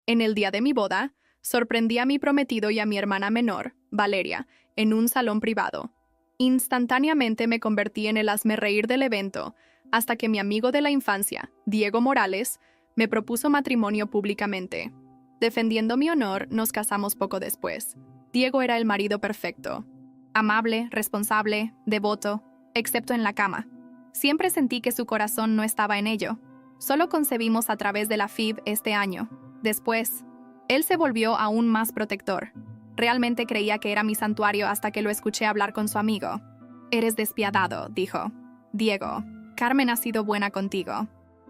En el día de mi boda, sorprendí a mi prometido y a mi hermana menor, Valeria, en un salón privado. Instantáneamente me convertí en el hazmerreír del evento, hasta que mi amigo de la infancia, Diego Morales, me propuso matrimonio públicamente. Defendiendo mi honor, nos casamos poco después. Diego era el marido perfecto. Amable, responsable, devoto, excepto en la cama. Siempre sentí que su corazón no estaba en ello. Solo concebimos a través de la FIV este año. Después, él se volvió aún más protector. Realmente creía que era mi santuario hasta que lo escuché hablar con su amigo. «Eres despiadado», dijo. «Diego, Carmen ha sido buena contigo.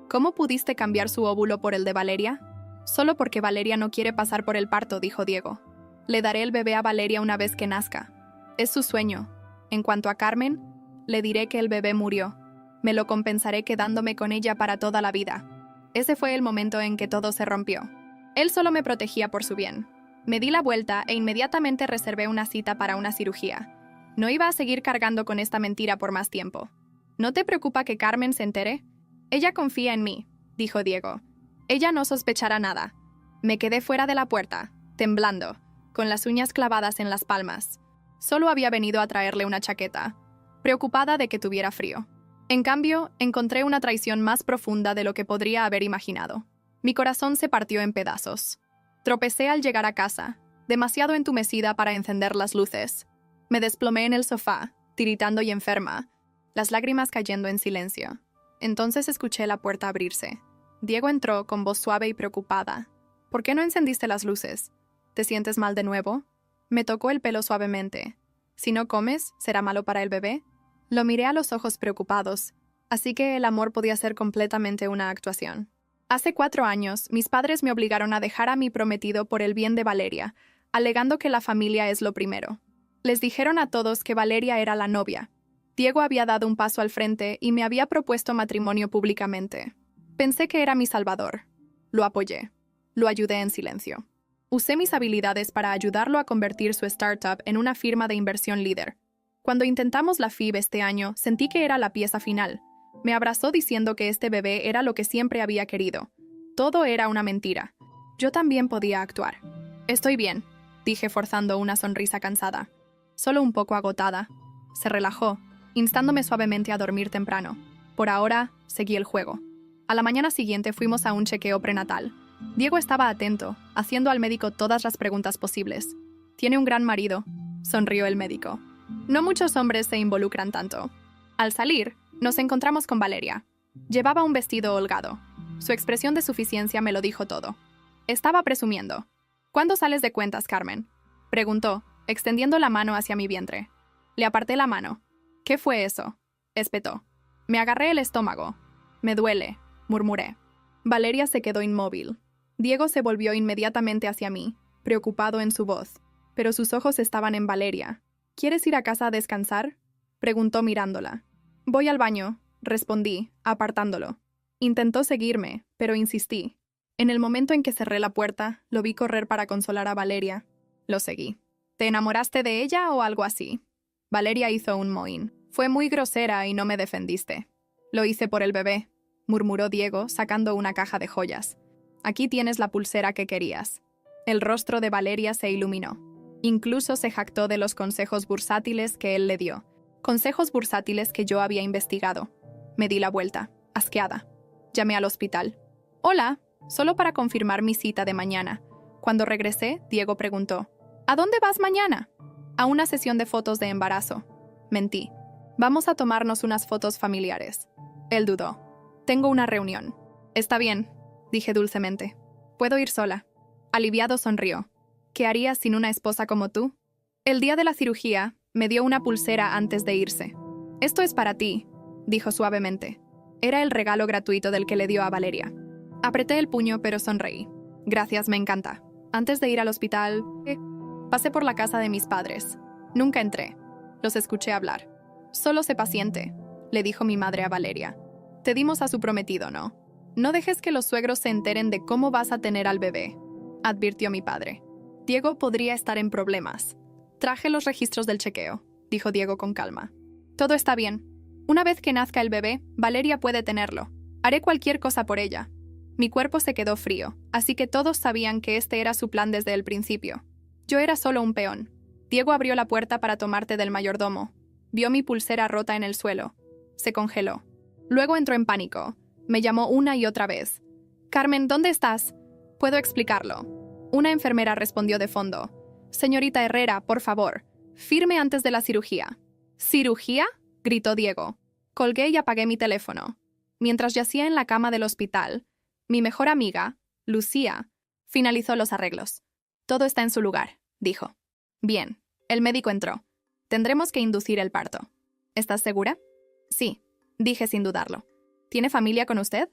¿Cómo pudiste cambiar su óvulo por el de Valeria?» «Solo porque Valeria no quiere pasar por el parto», dijo Diego. «Le daré el bebé a Valeria una vez que nazca. Es su sueño. En cuanto a Carmen, le diré que el bebé murió. Me lo compensaré quedándome con ella para toda la vida». Ese fue el momento en que todo se rompió. Él solo me protegía por su bien. Me di la vuelta e inmediatamente reservé una cita para una cirugía. No iba a seguir cargando con esta mentira por más tiempo. «¿No te preocupa que Carmen se entere? Ella confía en mí», dijo Diego. «Ella no sospechará nada». Me quedé fuera de la puerta, temblando, con las uñas clavadas en las palmas. Solo había venido a traerle una chaqueta, preocupada de que tuviera frío. En cambio, encontré una traición más profunda de lo que podría haber imaginado. Mi corazón se partió en pedazos. Tropecé al llegar a casa, demasiado entumecida para encender las luces. Me desplomé en el sofá, tiritando y enferma, las lágrimas cayendo en silencio. Entonces escuché la puerta abrirse. Diego entró con voz suave y preocupada. «¿Por qué no encendiste las luces? ¿Te sientes mal de nuevo?» Me tocó el pelo suavemente. «Si no comes, ¿será malo para el bebé?» Lo miré a los ojos preocupados, así que el amor podía ser completamente una actuación. Hace 4 años, mis padres me obligaron a dejar a mi prometido por el bien de Valeria, alegando que la familia es lo primero. Les dijeron a todos que Valeria era la novia. Diego había dado un paso al frente y me había propuesto matrimonio públicamente. Pensé que era mi salvador. Lo apoyé. Lo ayudé en silencio. Usé mis habilidades para ayudarlo a convertir su startup en una firma de inversión líder. Cuando intentamos la FIV este año, sentí que era la pieza final. Me abrazó diciendo que este bebé era lo que siempre había querido. Todo era una mentira. Yo también podía actuar. «Estoy bien», dije forzando una sonrisa cansada. Solo un poco agotada. Se relajó, instándome suavemente a dormir temprano. Por ahora, seguí el juego. A la mañana siguiente fuimos a un chequeo prenatal. Diego estaba atento, haciendo al médico todas las preguntas posibles. «Tiene un gran marido», sonrió el médico. «No muchos hombres se involucran tanto». Al salir, nos encontramos con Valeria. Llevaba un vestido holgado. Su expresión de suficiencia me lo dijo todo. Estaba presumiendo. «¿Cuándo sales de cuentas, Carmen?», preguntó, extendiendo la mano hacia mi vientre. Le aparté la mano. «¿Qué fue eso?», espetó. Me agarré el estómago. «Me duele», murmuré. Valeria se quedó inmóvil. Diego se volvió inmediatamente hacia mí, preocupado en su voz, pero sus ojos estaban en Valeria. «¿Quieres ir a casa a descansar?», preguntó mirándola. «Voy al baño», respondí, apartándolo. Intentó seguirme, pero insistí. En el momento en que cerré la puerta, lo vi correr para consolar a Valeria. Lo seguí. «¿Te enamoraste de ella o algo así?». Valeria hizo un mohín. «Fue muy grosera y no me defendiste». «Lo hice por el bebé», murmuró Diego, sacando una caja de joyas. «Aquí tienes la pulsera que querías». El rostro de Valeria se iluminó. Incluso se jactó de los consejos bursátiles que él le dio. Consejos bursátiles que yo había investigado. Me di la vuelta, asqueada. Llamé al hospital. «Hola», solo para confirmar mi cita de mañana. Cuando regresé, Diego preguntó: «¿A dónde vas mañana?». «A una sesión de fotos de embarazo». Mentí. «Vamos a tomarnos unas fotos familiares». Él dudó. «Tengo una reunión». «Está bien», dije dulcemente. «Puedo ir sola». Aliviado sonrió. «¿Qué harías sin una esposa como tú?». El día de la cirugía, me dio una pulsera antes de irse. «Esto es para ti», dijo suavemente. Era el regalo gratuito del que le dio a Valeria. Apreté el puño, pero sonreí. «Gracias, me encanta». Antes de ir al hospital, pasé por la casa de mis padres. Nunca entré. Los escuché hablar. «Solo sé paciente», le dijo mi madre a Valeria. «Te dimos a su prometido, ¿no? No dejes que los suegros se enteren de cómo vas a tener al bebé», advirtió mi padre. «Diego podría estar en problemas». «Traje los registros del chequeo», dijo Diego con calma. «Todo está bien. Una vez que nazca el bebé, Valeria puede tenerlo. Haré cualquier cosa por ella». Mi cuerpo se quedó frío, así que todos sabían que este era su plan desde el principio. Yo era solo un peón. Diego abrió la puerta para tomar té del mayordomo. Vio mi pulsera rota en el suelo. Se congeló. Luego entró en pánico. Me llamó una y otra vez. «Carmen, ¿dónde estás?» «Puedo explicarlo». Una enfermera respondió de fondo. «Señorita Herrera, por favor, firme antes de la cirugía». «¿Cirugía?», gritó Diego. Colgué y apagué mi teléfono. Mientras yacía en la cama del hospital, mi mejor amiga, Lucía, finalizó los arreglos. «Todo está en su lugar», dijo. «Bien». El médico entró. «Tendremos que inducir el parto». «¿Estás segura?» «Sí», dije sin dudarlo. «¿Tiene familia con usted?»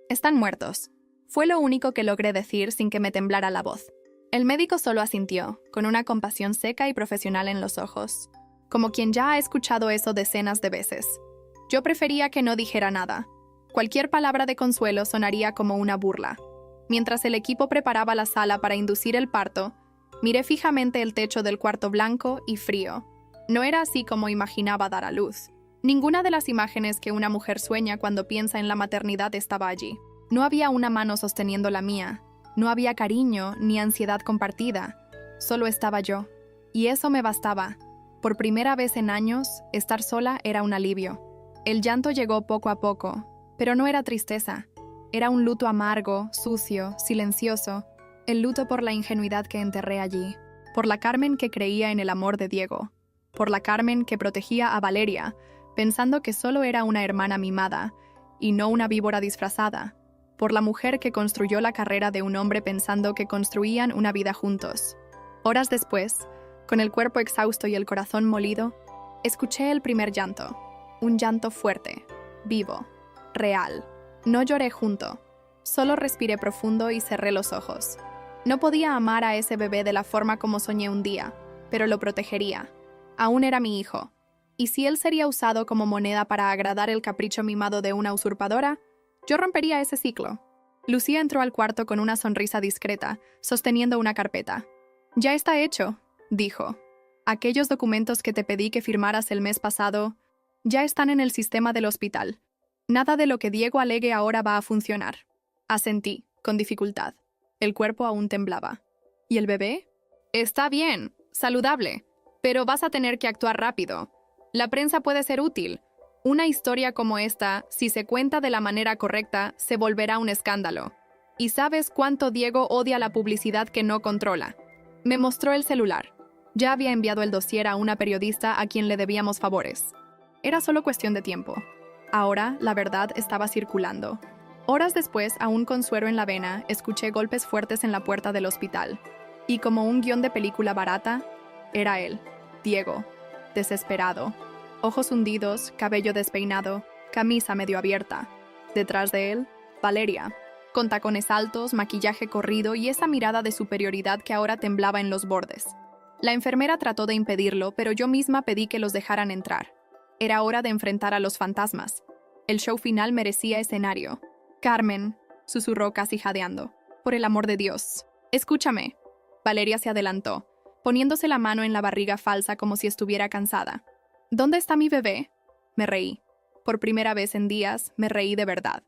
«Están muertos». Fue lo único que logré decir sin que me temblara la voz. El médico solo asintió, con una compasión seca y profesional en los ojos, como quien ya ha escuchado eso decenas de veces. Yo prefería que no dijera nada. Cualquier palabra de consuelo sonaría como una burla. Mientras el equipo preparaba la sala para inducir el parto, miré fijamente el techo del cuarto blanco y frío. No era así como imaginaba dar a luz. Ninguna de las imágenes que una mujer sueña cuando piensa en la maternidad estaba allí. No había una mano sosteniendo la mía. No había cariño ni ansiedad compartida. Solo estaba yo. Y eso me bastaba. Por primera vez en años, estar sola era un alivio. El llanto llegó poco a poco, pero no era tristeza. Era un luto amargo, sucio, silencioso. El luto por la ingenuidad que enterré allí. Por la Carmen que creía en el amor de Diego. Por la Carmen que protegía a Valeria, pensando que solo era una hermana mimada, y no una víbora disfrazada. Por la mujer que construyó la carrera de un hombre pensando que construían una vida juntos. Horas después, con el cuerpo exhausto y el corazón molido, escuché el primer llanto. Un llanto fuerte, vivo, real. No lloré junto. Solo respiré profundo y cerré los ojos. No podía amar a ese bebé de la forma como soñé un día, pero lo protegería. Aún era mi hijo. Y si él sería usado como moneda para agradar el capricho mimado de una usurpadora, yo rompería ese ciclo. Lucía entró al cuarto con una sonrisa discreta, sosteniendo una carpeta. «Ya está hecho», dijo. «Aquellos documentos que te pedí que firmaras el mes pasado ya están en el sistema del hospital. Nada de lo que Diego alegue ahora va a funcionar». Asentí, con dificultad. El cuerpo aún temblaba. «¿Y el bebé?» «Está bien, saludable, pero vas a tener que actuar rápido. La prensa puede ser útil. Una historia como esta, si se cuenta de la manera correcta, se volverá un escándalo. ¿Y sabes cuánto Diego odia la publicidad que no controla?» Me mostró el celular. Ya había enviado el dossier a una periodista a quien le debíamos favores. Era solo cuestión de tiempo. Ahora, la verdad estaba circulando. Horas después, aún con suero en la vena, escuché golpes fuertes en la puerta del hospital. Y como un guión de película barata, era él, Diego, desesperado. Ojos hundidos, cabello despeinado, camisa medio abierta. Detrás de él, Valeria, con tacones altos, maquillaje corrido y esa mirada de superioridad que ahora temblaba en los bordes. La enfermera trató de impedirlo, pero yo misma pedí que los dejaran entrar. Era hora de enfrentar a los fantasmas. El show final merecía escenario. «Carmen», susurró casi jadeando. «Por el amor de Dios, escúchame». Valeria se adelantó, poniéndose la mano en la barriga falsa como si estuviera cansada. «¿Dónde está mi bebé?» Me reí. Por primera vez en días, me reí de verdad.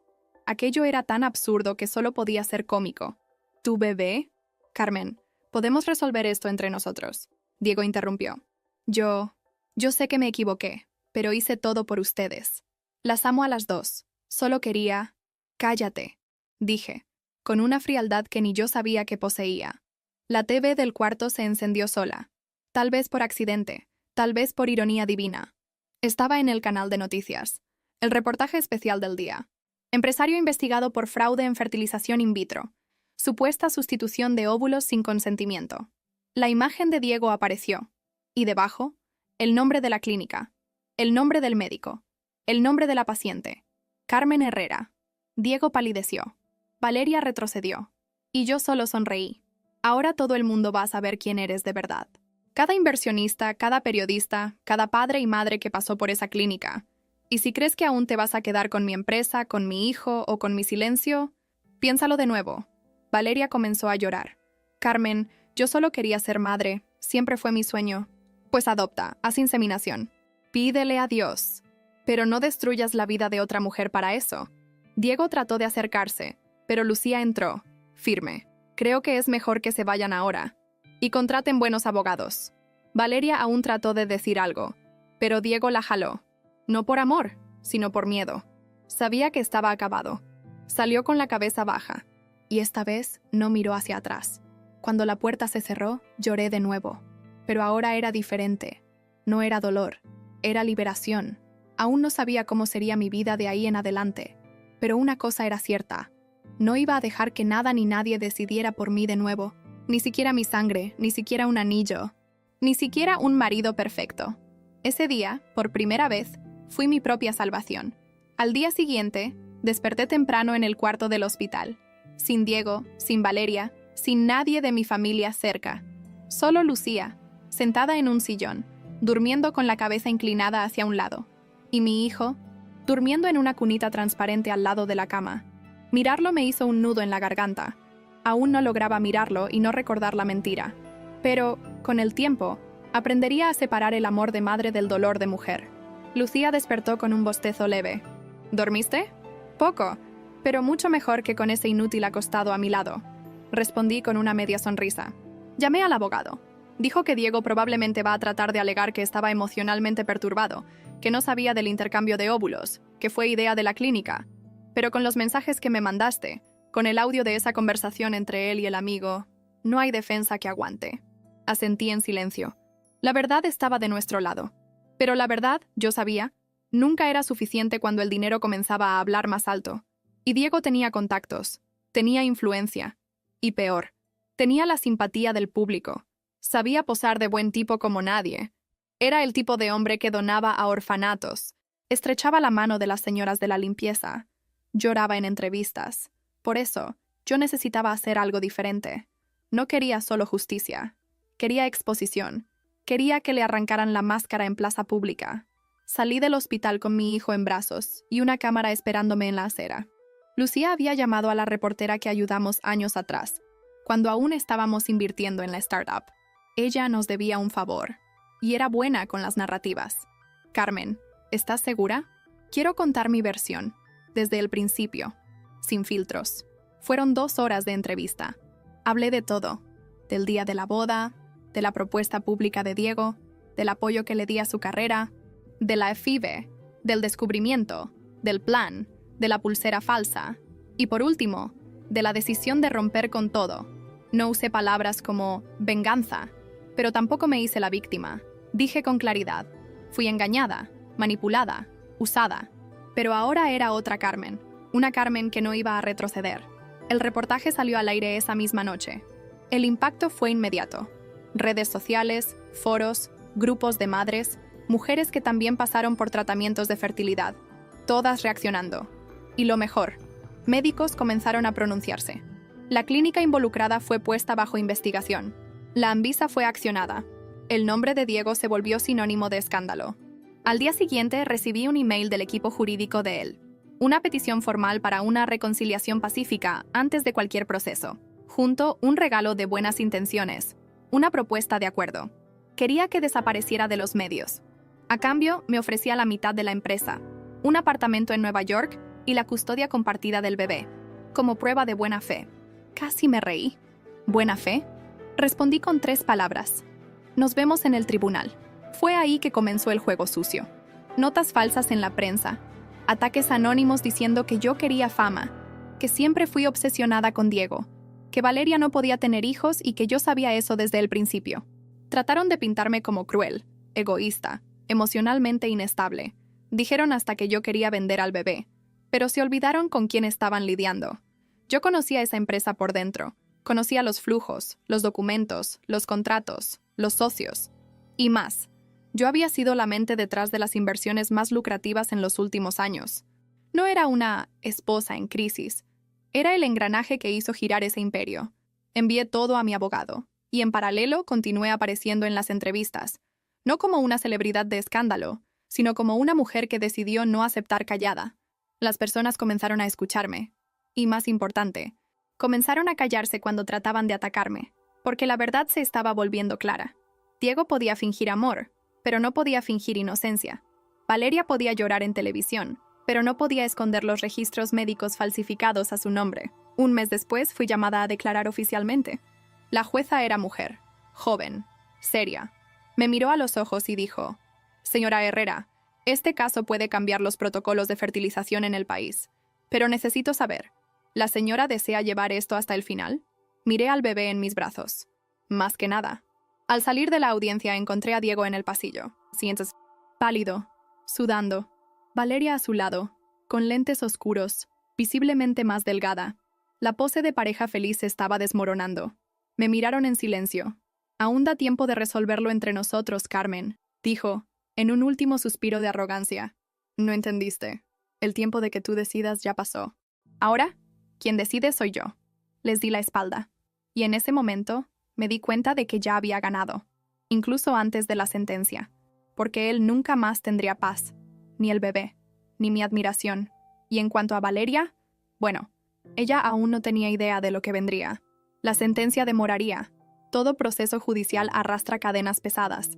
Aquello era tan absurdo que solo podía ser cómico. ¿Tu bebé? Carmen, podemos resolver esto entre nosotros. Diego interrumpió. Yo sé que me equivoqué, pero hice todo por ustedes. Las amo a las dos. Solo quería... Cállate, dije, con una frialdad que ni yo sabía que poseía. La TV del cuarto se encendió sola. Tal vez por accidente. Tal vez por ironía divina. Estaba en el canal de noticias. El reportaje especial del día. Empresario investigado por fraude en fertilización in vitro. Supuesta sustitución de óvulos sin consentimiento. La imagen de Diego apareció. Y debajo, el nombre de la clínica. El nombre del médico. El nombre de la paciente. Carmen Herrera. Diego palideció. Valeria retrocedió. Y yo solo sonreí. Ahora todo el mundo va a saber quién eres de verdad. Cada inversionista, cada periodista, cada padre y madre que pasó por esa clínica. Y si crees que aún te vas a quedar con mi empresa, con mi hijo o con mi silencio, piénsalo de nuevo. Valeria comenzó a llorar. Carmen, yo solo quería ser madre. Siempre fue mi sueño. Pues adopta, haz inseminación. Pídele a Dios. Pero no destruyas la vida de otra mujer para eso. Diego trató de acercarse, Pero Lucía entró, firme. Creo que es mejor que se vayan ahora. Y contraten buenos abogados. Valeria aún trató de decir algo, pero Diego la jaló. No por amor, sino por miedo. Sabía que estaba acabado. Salió con la cabeza baja, y esta vez no miró hacia atrás. Cuando la puerta se cerró, lloré de nuevo. Pero ahora era diferente. No era dolor, era liberación. Aún no sabía cómo sería mi vida de ahí en adelante. Pero una cosa era cierta. No iba a dejar que nada ni nadie decidiera por mí de nuevo. Ni siquiera mi sangre, ni siquiera un anillo. Ni siquiera un marido perfecto. Ese día, por primera vez, fui mi propia salvación. Al día siguiente, desperté temprano en el cuarto del hospital. Sin Diego, sin Valeria, sin nadie de mi familia cerca. Solo Lucía, sentada en un sillón, durmiendo con la cabeza inclinada hacia un lado. Y mi hijo, durmiendo en una cunita transparente al lado de la cama. Mirarlo me hizo un nudo en la garganta. Aún no lograba mirarlo y no recordar la mentira. Pero, con el tiempo, aprendería a separar el amor de madre del dolor de mujer. Lucía despertó con un bostezo leve. ¿Dormiste? Poco, pero mucho mejor que con ese inútil acostado a mi lado. Respondí con una media sonrisa. Llamé al abogado. Dijo que Diego probablemente va a tratar de alegar que estaba emocionalmente perturbado, que no sabía del intercambio de óvulos, que fue idea de la clínica. Pero con los mensajes que me mandaste, con el audio de esa conversación entre él y el amigo, no hay defensa que aguante. Asentí en silencio. La verdad estaba de nuestro lado. Pero la verdad, yo sabía, nunca era suficiente cuando el dinero comenzaba a hablar más alto. Y Diego tenía contactos, tenía influencia. Y peor, tenía la simpatía del público. Sabía posar de buen tipo como nadie. Era el tipo de hombre que donaba a orfanatos, estrechaba la mano de las señoras de la limpieza, lloraba en entrevistas. Por eso, yo necesitaba hacer algo diferente. No quería solo justicia. Quería exposición. Quería que le arrancaran la máscara en plaza pública. Salí del hospital con mi hijo en brazos y una cámara esperándome en la acera. Lucía había llamado a la reportera que ayudamos años atrás, cuando aún estábamos invirtiendo en la startup. Ella nos debía un favor, y era buena con las narrativas. Carmen, ¿estás segura? Quiero contar mi versión, desde el principio, sin filtros. Fueron 2 horas de entrevista. Hablé de todo, del día de la boda, de la propuesta pública de Diego, del apoyo que le di a su carrera, de la FIBE, del descubrimiento, del plan, de la pulsera falsa, y por último, de la decisión de romper con todo. No usé palabras como venganza, pero tampoco me hice la víctima. Dije con claridad, fui engañada, manipulada, usada, pero ahora era otra Carmen, una Carmen que no iba a retroceder. El reportaje salió al aire esa misma noche. El impacto fue inmediato. Redes sociales, foros, grupos de madres, mujeres que también pasaron por tratamientos de fertilidad, todas reaccionando. Y lo mejor, médicos comenzaron a pronunciarse. La clínica involucrada fue puesta bajo investigación. La Anvisa fue accionada. El nombre de Diego se volvió sinónimo de escándalo. Al día siguiente recibí un email del equipo jurídico de él. Una petición formal para una reconciliación pacífica antes de cualquier proceso. Junto, un regalo de buenas intenciones. Una propuesta de acuerdo. Quería que desapareciera de los medios. A cambio, me ofrecía la mitad de la empresa, un apartamento en Nueva York y la custodia compartida del bebé, como prueba de buena fe. Casi me reí. ¿Buena fe? Respondí con 3 palabras. Nos vemos en el tribunal. Fue ahí que comenzó el juego sucio. Notas falsas en la prensa. Ataques anónimos diciendo que yo quería fama, que siempre fui obsesionada con Diego, que Valeria no podía tener hijos y que yo sabía eso desde el principio. Trataron de pintarme como cruel, egoísta, emocionalmente inestable. Dijeron hasta que yo quería vender al bebé, pero se olvidaron con quién estaban lidiando. Yo conocía esa empresa por dentro. Conocía los flujos, los documentos, los contratos, los socios y más. Yo había sido la mente detrás de las inversiones más lucrativas en los últimos años. No era una esposa en crisis. Era el engranaje que hizo girar ese imperio. Envié todo a mi abogado, y en paralelo continué apareciendo en las entrevistas, no como una celebridad de escándalo, sino como una mujer que decidió no aceptar callada. Las personas comenzaron a escucharme. Y más importante, comenzaron a callarse cuando trataban de atacarme, porque la verdad se estaba volviendo clara. Diego podía fingir amor, pero no podía fingir inocencia. Valeria podía llorar en televisión, pero no podía esconder los registros médicos falsificados a su nombre. Un mes después fui llamada a declarar oficialmente. La jueza era mujer, joven, seria. Me miró a los ojos y dijo: «Señora Herrera, este caso puede cambiar los protocolos de fertilización en el país. Pero necesito saber, ¿la señora desea llevar esto hasta el final?». Miré al bebé en mis brazos. Más que nada. Al salir de la audiencia encontré a Diego en el pasillo. Sientes pálido, sudando. Valeria a su lado, con lentes oscuros, visiblemente más delgada. La pose de pareja feliz se estaba desmoronando. Me miraron en silencio. «Aún da tiempo de resolverlo entre nosotros, Carmen», dijo, en un último suspiro de arrogancia. «No entendiste. El tiempo de que tú decidas ya pasó. Ahora, quien decide soy yo». Les di la espalda. Y en ese momento, me di cuenta de que ya había ganado, incluso antes de la sentencia, porque él nunca más tendría paz, ni el bebé, ni mi admiración. Y en cuanto a Valeria, bueno, ella aún no tenía idea de lo que vendría. La sentencia demoraría. Todo proceso judicial arrastra cadenas pesadas,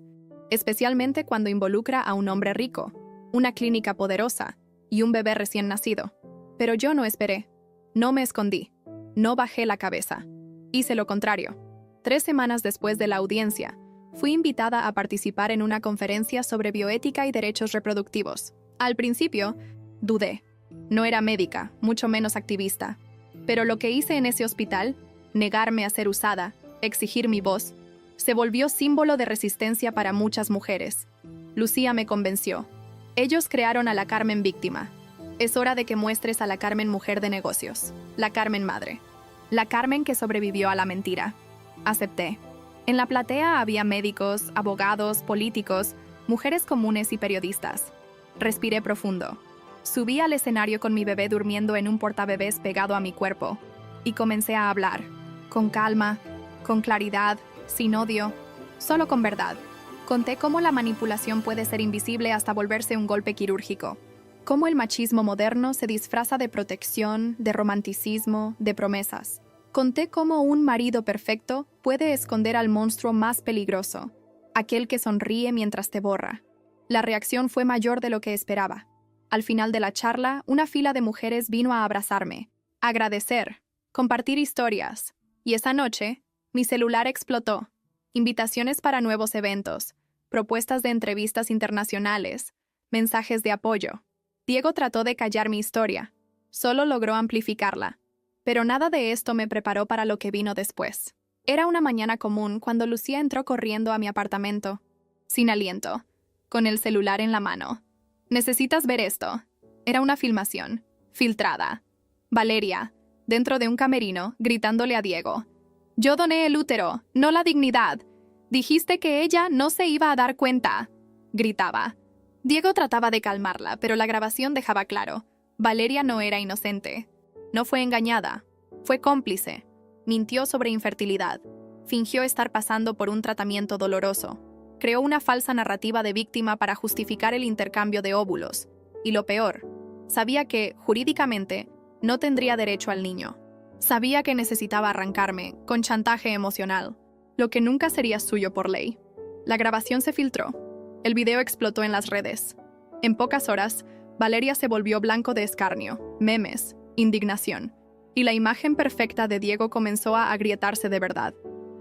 especialmente cuando involucra a un hombre rico, una clínica poderosa y un bebé recién nacido. Pero yo no esperé. No me escondí. No bajé la cabeza. Hice lo contrario. 3 semanas después de la audiencia, fui invitada a participar en una conferencia sobre bioética y derechos reproductivos. Al principio, dudé. No era médica, mucho menos activista. Pero lo que hice en ese hospital, negarme a ser usada, exigir mi voz, se volvió símbolo de resistencia para muchas mujeres. Lucía me convenció. Ellos crearon a la Carmen víctima. Es hora de que muestres a la Carmen mujer de negocios, la Carmen madre, la Carmen que sobrevivió a la mentira. Acepté. En la platea había médicos, abogados, políticos, mujeres comunes y periodistas. Respiré profundo. Subí al escenario con mi bebé durmiendo en un portabebés pegado a mi cuerpo y comencé a hablar, con calma, con claridad, sin odio, solo con verdad. Conté cómo la manipulación puede ser invisible hasta volverse un golpe quirúrgico. Cómo el machismo moderno se disfraza de protección, de romanticismo, de promesas. Conté cómo un marido perfecto puede esconder al monstruo más peligroso, aquel que sonríe mientras te borra. La reacción fue mayor de lo que esperaba. Al final de la charla, una fila de mujeres vino a abrazarme, agradecer, compartir historias. Y esa noche, mi celular explotó. Invitaciones para nuevos eventos, propuestas de entrevistas internacionales, mensajes de apoyo. Diego trató de callar mi historia, solo logró amplificarla, pero nada de esto me preparó para lo que vino después. Era una mañana común cuando Lucía entró corriendo a mi apartamento, sin aliento, con el celular en la mano. «Necesitas ver esto». Era una filmación, filtrada. Valeria, dentro de un camerino, gritándole a Diego: «Yo doné el útero, no la dignidad. Dijiste que ella no se iba a dar cuenta», gritaba. Diego trataba de calmarla, pero la grabación dejaba claro: Valeria no era inocente. No fue engañada. Fue cómplice. Mintió sobre infertilidad. Fingió estar pasando por un tratamiento doloroso. Creó una falsa narrativa de víctima para justificar el intercambio de óvulos. Y lo peor, sabía que, jurídicamente, no tendría derecho al niño. Sabía que necesitaba arrancarme, con chantaje emocional, lo que nunca sería suyo por ley. La grabación se filtró. El video explotó en las redes. En pocas horas, Valeria se volvió blanco de escarnio, memes, indignación, y la imagen perfecta de Diego comenzó a agrietarse de verdad.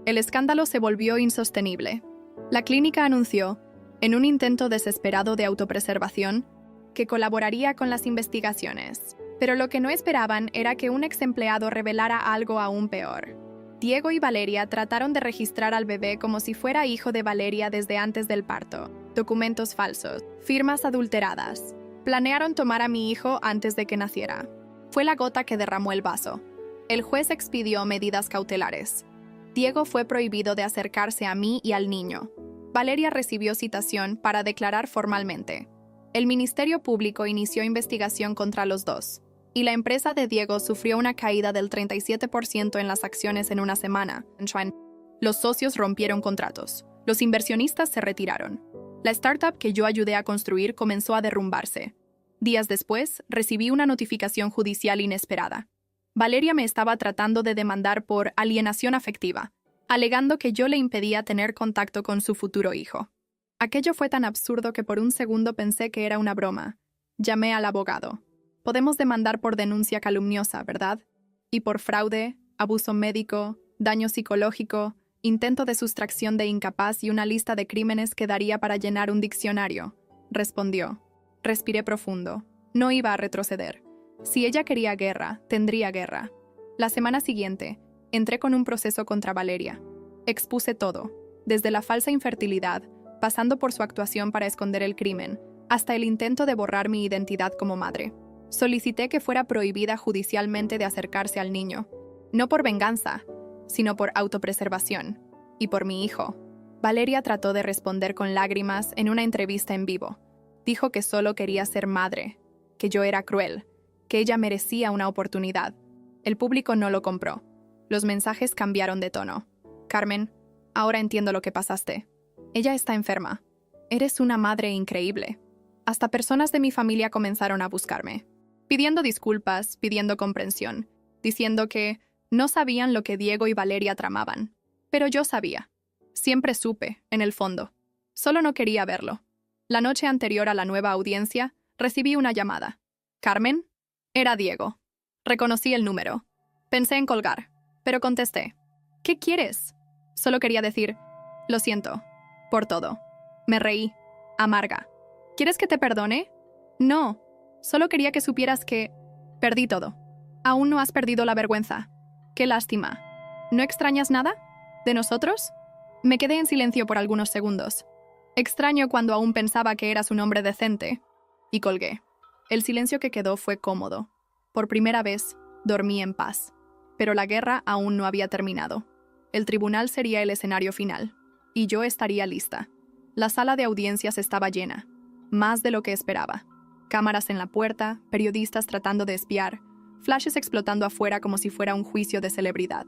El escándalo se volvió insostenible. La clínica anunció, en un intento desesperado de autopreservación, que colaboraría con las investigaciones. Pero lo que no esperaban era que un ex empleado revelara algo aún peor. Diego y Valeria trataron de registrar al bebé como si fuera hijo de Valeria desde antes del parto. Documentos falsos, firmas adulteradas. Planearon tomar a mi hijo antes de que naciera. Fue la gota que derramó el vaso. El juez expidió medidas cautelares. Diego fue prohibido de acercarse a mí y al niño. Valeria recibió citación para declarar formalmente. El Ministerio Público inició investigación contra los dos, y la empresa de Diego sufrió una caída del 37% en las acciones en una semana. Los socios rompieron contratos. Los inversionistas se retiraron. La startup que yo ayudé a construir comenzó a derrumbarse. Días después, recibí una notificación judicial inesperada. Valeria me estaba tratando de demandar por alienación afectiva, alegando que yo le impedía tener contacto con su futuro hijo. Aquello fue tan absurdo que por un segundo pensé que era una broma. Llamé al abogado. «Podemos demandar por denuncia calumniosa, ¿verdad?». y por fraude, abuso médico, daño psicológico, intento de sustracción de incapaz y una lista de crímenes que daría para llenar un diccionario, respondió. Respiré profundo. No iba a retroceder. Si ella quería guerra, tendría guerra. La semana siguiente, entré con un proceso contra Valeria. Expuse todo, desde la falsa infertilidad, pasando por su actuación para esconder el crimen, hasta el intento de borrar mi identidad como madre. Solicité que fuera prohibida judicialmente de acercarse al niño, no por venganza, sino por autopreservación, y por mi hijo. Valeria trató de responder con lágrimas en una entrevista en vivo. Dijo que solo quería ser madre, que yo era cruel, que ella merecía una oportunidad. El público no lo compró. Los mensajes cambiaron de tono. Carmen, ahora entiendo lo que pasaste. Ella está enferma. Eres una madre increíble. Hasta personas de mi familia comenzaron a buscarme, pidiendo disculpas, pidiendo comprensión, diciendo que no sabían lo que Diego y Valeria tramaban. Pero yo sabía. Siempre supe, en el fondo. Solo no quería verlo. La noche anterior a la nueva audiencia, recibí una llamada. ¿Carmen? Era Diego. Reconocí el número. Pensé en colgar, pero contesté. ¿Qué quieres? Solo quería decir, lo siento, por todo. Me reí, amarga. ¿Quieres que te perdone? No, solo quería que supieras que perdí todo. Aún no has perdido la vergüenza. Qué lástima. ¿No extrañas nada? ¿De nosotros? Me quedé en silencio por algunos segundos. Extraño cuando aún pensaba que eras un hombre decente. Y colgué. El silencio que quedó fue cómodo. Por primera vez, dormí en paz. Pero la guerra aún no había terminado. El tribunal sería el escenario final. Y yo estaría lista. La sala de audiencias estaba llena. Más de lo que esperaba. Cámaras en la puerta, periodistas tratando de espiar, flashes explotando afuera como si fuera un juicio de celebridad.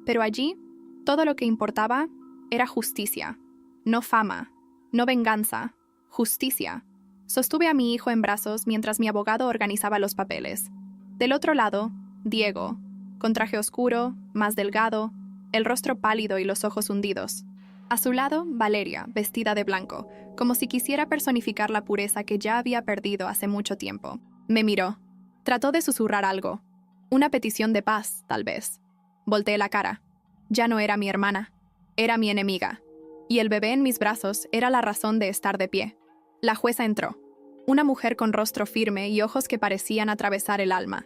Pero allí, todo lo que importaba era justicia. No fama. No venganza. Justicia. Sostuve a mi hijo en brazos mientras mi abogado organizaba los papeles. Del otro lado, Diego, con traje oscuro, más delgado, el rostro pálido y los ojos hundidos. A su lado, Valeria, vestida de blanco, como si quisiera personificar la pureza que ya había perdido hace mucho tiempo. Me miró. Trató de susurrar algo. Una petición de paz, tal vez. Volteé la cara. Ya no era mi hermana. Era mi enemiga. Y el bebé en mis brazos era la razón de estar de pie. La jueza entró. Una mujer con rostro firme y ojos que parecían atravesar el alma.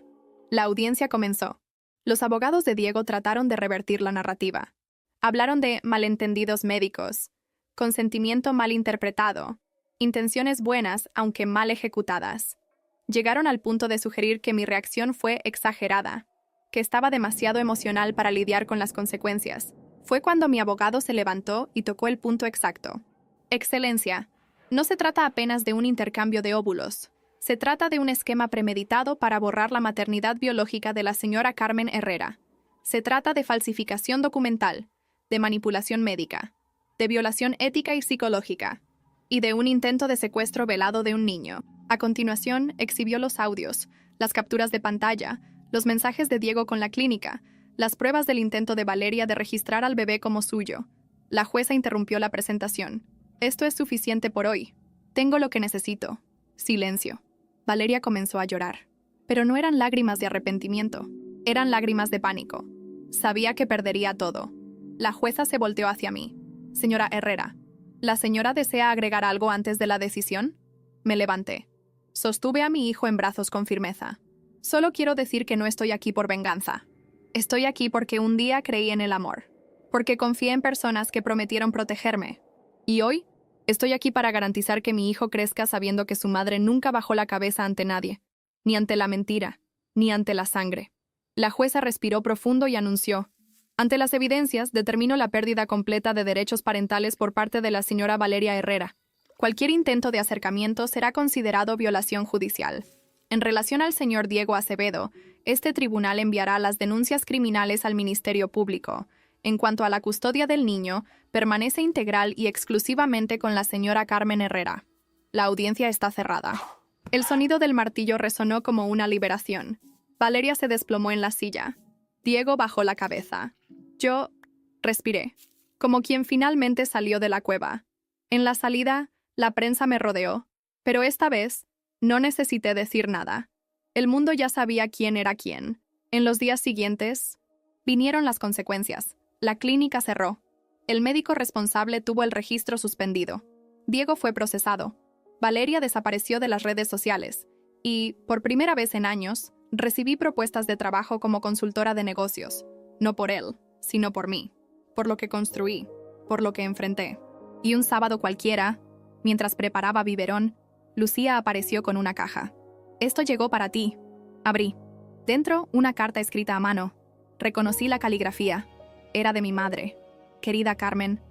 La audiencia comenzó. Los abogados de Diego trataron de revertir la narrativa. Hablaron de malentendidos médicos, consentimiento mal interpretado, intenciones buenas aunque mal ejecutadas. Llegaron al punto de sugerir que mi reacción fue exagerada, que estaba demasiado emocional para lidiar con las consecuencias. Fue cuando mi abogado se levantó y tocó el punto exacto. Excelencia, no se trata apenas de un intercambio de óvulos. Se trata de un esquema premeditado para borrar la maternidad biológica de la señora Carmen Herrera. Se trata de falsificación documental, de manipulación médica, de violación ética y psicológica, y de un intento de secuestro velado de un niño. A continuación, exhibió los audios, las capturas de pantalla, los mensajes de Diego con la clínica, las pruebas del intento de Valeria de registrar al bebé como suyo. La jueza interrumpió la presentación. Esto es suficiente por hoy. Tengo lo que necesito. Silencio. Valeria comenzó a llorar. Pero no eran lágrimas de arrepentimiento. Eran lágrimas de pánico. Sabía que perdería todo. La jueza se volteó hacia mí. Señora Herrera, ¿la señora desea agregar algo antes de la decisión? Me levanté. Sostuve a mi hijo en brazos con firmeza. Solo quiero decir que no estoy aquí por venganza. Estoy aquí porque un día creí en el amor. Porque confié en personas que prometieron protegerme. Y hoy, estoy aquí para garantizar que mi hijo crezca sabiendo que su madre nunca bajó la cabeza ante nadie. Ni ante la mentira, ni ante la sangre. La jueza respiró profundo y anunció: ante las evidencias, determino la pérdida completa de derechos parentales por parte de la señora Valeria Herrera. Cualquier intento de acercamiento será considerado violación judicial. En relación al señor Diego Acevedo, este tribunal enviará las denuncias criminales al Ministerio Público. En cuanto a la custodia del niño, permanece integral y exclusivamente con la señora Carmen Herrera. La audiencia está cerrada. El sonido del martillo resonó como una liberación. Valeria se desplomó en la silla. Diego bajó la cabeza. Yo respiré, como quien finalmente salió de la cueva. En la salida, la prensa me rodeó, pero esta vez no necesité decir nada. El mundo ya sabía quién era quién. En los días siguientes, vinieron las consecuencias. La clínica cerró. El médico responsable tuvo el registro suspendido. Diego fue procesado. Valeria desapareció de las redes sociales. Y, por primera vez en años, recibí propuestas de trabajo como consultora de negocios. No por él, sino por mí. Por lo que construí. Por lo que enfrenté. Y un sábado cualquiera, mientras preparaba biberón, Lucía apareció con una caja. «Esto llegó para ti». Abrí. Dentro, una carta escrita a mano. Reconocí la caligrafía. Era de mi madre. «Querida Carmen,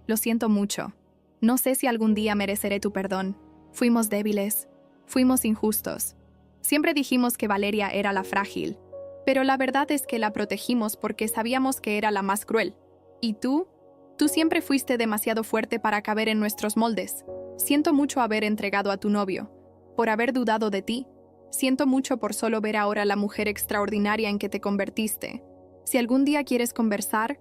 lo siento mucho. No sé si algún día mereceré tu perdón. Fuimos débiles. Fuimos injustos. Siempre dijimos que Valeria era la frágil. Pero la verdad es que la protegimos porque sabíamos que era la más cruel. ¿Y tú? Tú siempre fuiste demasiado fuerte para caber en nuestros moldes. Siento mucho haber entregado a tu novio. Por haber dudado de ti. Siento mucho por solo ver ahora la mujer extraordinaria en que te convertiste. Si algún día quieres conversar,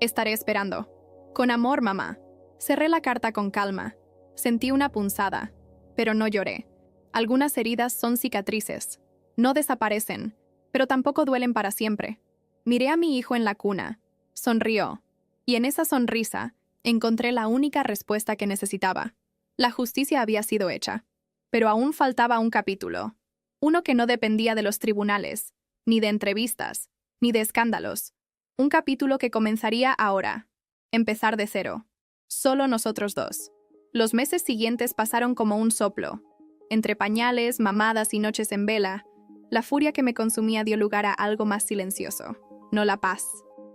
estaré esperando. Con amor, mamá». Cerré la carta con calma. Sentí una punzada, pero no lloré. Algunas heridas son cicatrices. No desaparecen, pero tampoco duelen para siempre. Miré a mi hijo en la cuna. Sonrió. Y en esa sonrisa, encontré la única respuesta que necesitaba. La justicia había sido hecha. Pero aún faltaba un capítulo. Uno que no dependía de los tribunales, ni de entrevistas, ni de escándalos. Un capítulo que comenzaría ahora. Empezar de cero. Solo nosotros dos. Los meses siguientes pasaron como un soplo. Entre pañales, mamadas y noches en vela, la furia que me consumía dio lugar a algo más silencioso. No la paz,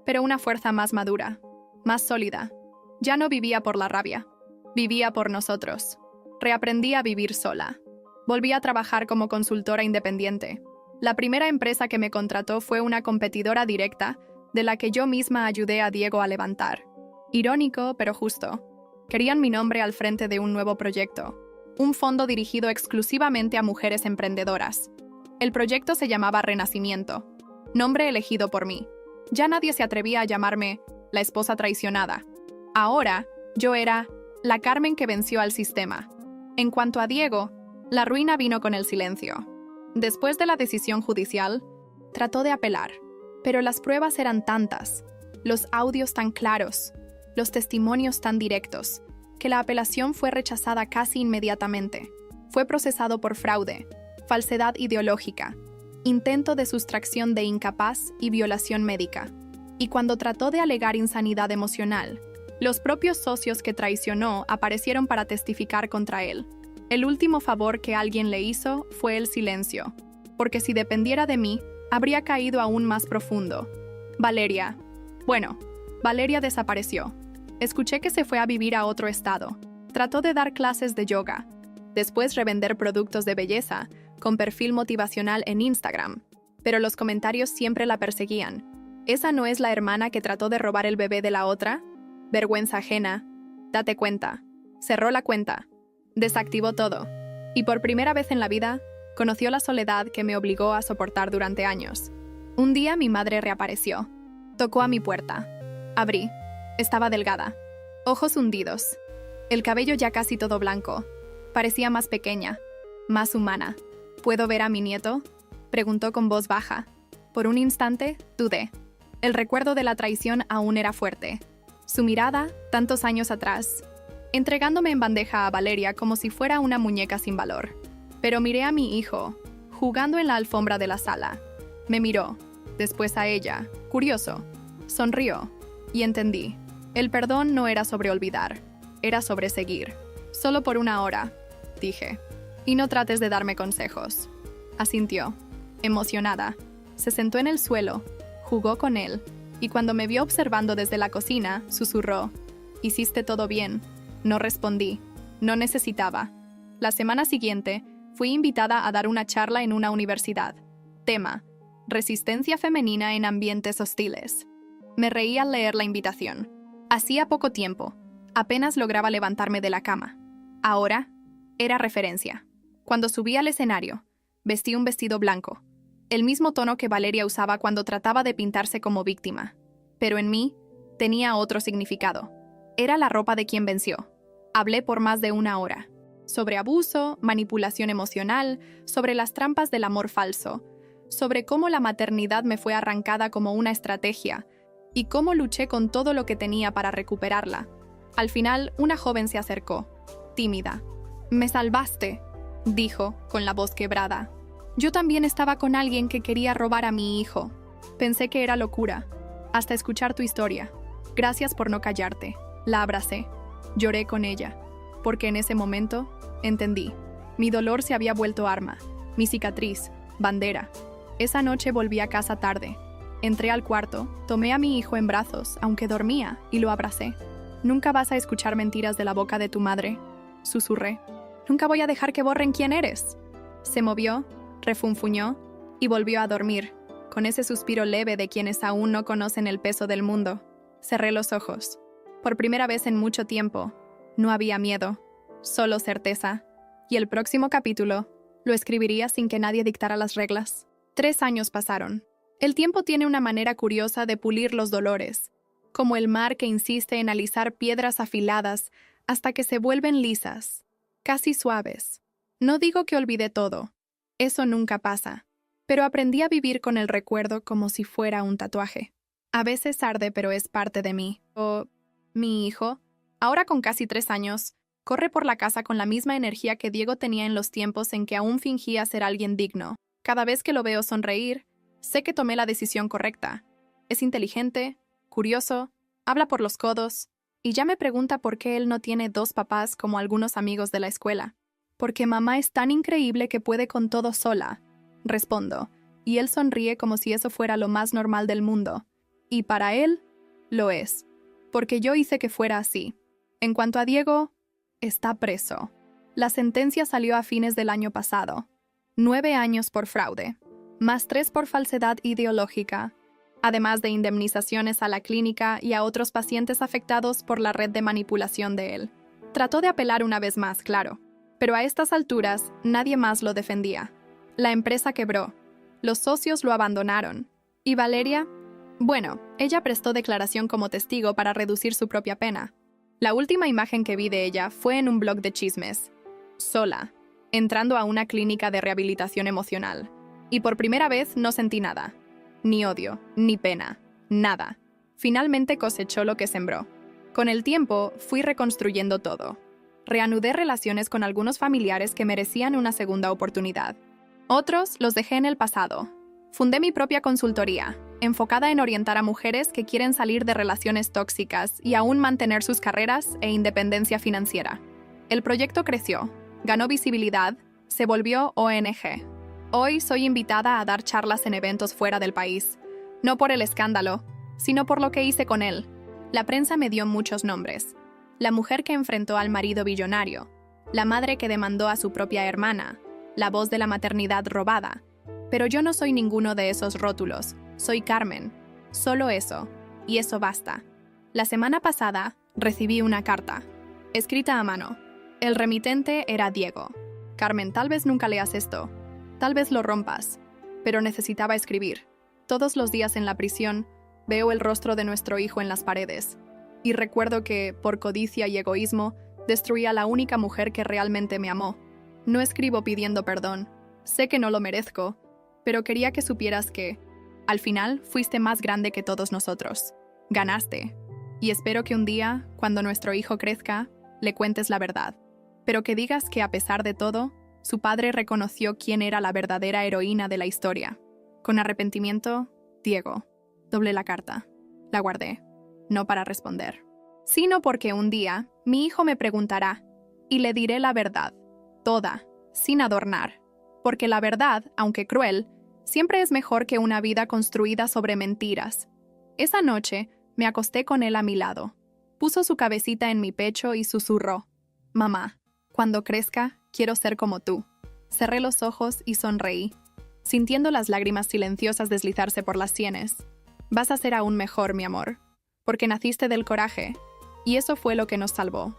pero una fuerza más madura, más sólida. Ya no vivía por la rabia. Vivía por nosotros. Reaprendí a vivir sola. Volví a trabajar como consultora independiente. La primera empresa que me contrató fue una competidora directa de la que yo misma ayudé a Diego a levantar. Irónico, pero justo. Querían mi nombre al frente de un nuevo proyecto. Un fondo dirigido exclusivamente a mujeres emprendedoras. El proyecto se llamaba Renacimiento. Nombre elegido por mí. Ya nadie se atrevía a llamarme la esposa traicionada. Ahora, yo era la Carmen que venció al sistema. En cuanto a Diego, la ruina vino con el silencio. Después de la decisión judicial, trató de apelar, pero las pruebas eran tantas, los audios tan claros, los testimonios tan directos, que la apelación fue rechazada casi inmediatamente. Fue procesado por fraude, falsedad ideológica, intento de sustracción de incapaz y violación médica. Y cuando trató de alegar insanidad emocional, los propios socios que traicionó aparecieron para testificar contra él. El último favor que alguien le hizo fue el silencio, porque si dependiera de mí, habría caído aún más profundo. Valeria. Bueno, Valeria desapareció. Escuché que se fue a vivir a otro estado. Trató de dar clases de yoga. Después revender productos de belleza, con perfil motivacional en Instagram. Pero los comentarios siempre la perseguían. ¿Esa no es la hermana que trató de robar el bebé de la otra? Vergüenza ajena. Date cuenta. Cerró la cuenta. Desactivó todo. Y por primera vez en la vida, conoció la soledad que me obligó a soportar durante años. Un día mi madre reapareció. Tocó a mi puerta. Abrí. Estaba delgada. Ojos hundidos. El cabello ya casi todo blanco. Parecía más pequeña, más humana. ¿Puedo ver a mi nieto?, preguntó con voz baja. Por un instante, dudé. El recuerdo de la traición aún era fuerte. Su mirada, tantos años atrás, entregándome en bandeja a Valeria como si fuera una muñeca sin valor. Pero miré a mi hijo, jugando en la alfombra de la sala. Me miró, después a ella, curioso. Sonrió, y entendí. El perdón no era sobre olvidar, era sobre seguir. Solo por una hora, dije. Y no trates de darme consejos. Asintió, emocionada. Se sentó en el suelo, jugó con él, y cuando me vio observando desde la cocina, susurró. «Hiciste todo bien». No respondí. No necesitaba. La semana siguiente, fui invitada a dar una charla en una universidad. Tema: Resistencia femenina en ambientes hostiles. Me reí al leer la invitación. Hacía poco tiempo. Apenas lograba levantarme de la cama. Ahora, era referencia. Cuando subí al escenario, vestí un vestido blanco. El mismo tono que Valeria usaba cuando trataba de pintarse como víctima. Pero en mí, tenía otro significado. Era la ropa de quien venció. Hablé por más de una hora. Sobre abuso, manipulación emocional, sobre las trampas del amor falso, sobre cómo la maternidad me fue arrancada como una estrategia y cómo luché con todo lo que tenía para recuperarla. Al final, una joven se acercó, tímida. «Me salvaste», dijo, con la voz quebrada. «Yo también estaba con alguien que quería robar a mi hijo. Pensé que era locura, hasta escuchar tu historia. Gracias por no callarte». La abracé. Lloré con ella, porque en ese momento entendí. Mi dolor se había vuelto arma, mi cicatriz, bandera. Esa noche volví a casa tarde. Entré al cuarto, tomé a mi hijo en brazos, aunque dormía, y lo abracé. «Nunca vas a escuchar mentiras de la boca de tu madre», susurré. «Nunca voy a dejar que borren quién eres». Se movió, refunfuñó y volvió a dormir, con ese suspiro leve de quienes aún no conocen el peso del mundo. Cerré los ojos. Por primera vez en mucho tiempo, no había miedo, solo certeza. Y el próximo capítulo lo escribiría sin que nadie dictara las reglas. 3 años pasaron. El tiempo tiene una manera curiosa de pulir los dolores, como el mar que insiste en alisar piedras afiladas hasta que se vuelven lisas, casi suaves. No digo que olvidé todo, eso nunca pasa, pero aprendí a vivir con el recuerdo como si fuera un tatuaje. A veces arde, pero es parte de mí. Mi hijo, ahora con casi 3 años, corre por la casa con la misma energía que Diego tenía en los tiempos en que aún fingía ser alguien digno. Cada vez que lo veo sonreír, sé que tomé la decisión correcta. Es inteligente, curioso, habla por los codos, y ya me pregunta por qué él no tiene 2 papás como algunos amigos de la escuela. «Porque mamá es tan increíble que puede con todo sola», respondo, y él sonríe como si eso fuera lo más normal del mundo. Y para él, lo es, porque yo hice que fuera así. En cuanto a Diego, está preso. La sentencia salió a fines del año pasado. 9 años por fraude, más 3 por falsedad ideológica, además de indemnizaciones a la clínica y a otros pacientes afectados por la red de manipulación de él. Trató de apelar una vez más, claro, pero a estas alturas nadie más lo defendía. La empresa quebró, los socios lo abandonaron, y Valeria, bueno, ella prestó declaración como testigo para reducir su propia pena. La última imagen que vi de ella fue en un blog de chismes, sola, entrando a una clínica de rehabilitación emocional, y por primera vez no sentí nada. Ni odio, ni pena, nada. Finalmente cosechó lo que sembró. Con el tiempo, fui reconstruyendo todo. Reanudé relaciones con algunos familiares que merecían una segunda oportunidad. Otros los dejé en el pasado. Fundé mi propia consultoría, enfocada en orientar a mujeres que quieren salir de relaciones tóxicas y aún mantener sus carreras e independencia financiera. El proyecto creció, ganó visibilidad, se volvió ONG. Hoy soy invitada a dar charlas en eventos fuera del país, no por el escándalo, sino por lo que hice con él. La prensa me dio muchos nombres. La mujer que enfrentó al marido billonario, la madre que demandó a su propia hermana, la voz de la maternidad robada. Pero yo no soy ninguno de esos rótulos, soy Carmen. Solo eso, y eso basta. La semana pasada recibí una carta, escrita a mano. El remitente era Diego. Carmen, tal vez nunca leas esto. Tal vez lo rompas, pero necesitaba escribir. Todos los días en la prisión veo el rostro de nuestro hijo en las paredes, y recuerdo que, por codicia y egoísmo, destruí a la única mujer que realmente me amó. No escribo pidiendo perdón, sé que no lo merezco, pero quería que supieras que, al final, fuiste más grande que todos nosotros. Ganaste, y espero que un día, cuando nuestro hijo crezca, le cuentes la verdad, pero que digas que a pesar de todo, su padre reconoció quién era la verdadera heroína de la historia. Con arrepentimiento, Diego. Doblé la carta. La guardé. No para responder, sino porque un día mi hijo me preguntará, y le diré la verdad, toda, sin adornar. Porque la verdad, aunque cruel, siempre es mejor que una vida construida sobre mentiras. Esa noche me acosté con él a mi lado. Puso su cabecita en mi pecho y susurró: «Mamá, cuando crezca, quiero ser como tú». Cerré los ojos y sonreí, sintiendo las lágrimas silenciosas deslizarse por las sienes. «Vas a ser aún mejor, mi amor, porque naciste del coraje, y eso fue lo que nos salvó».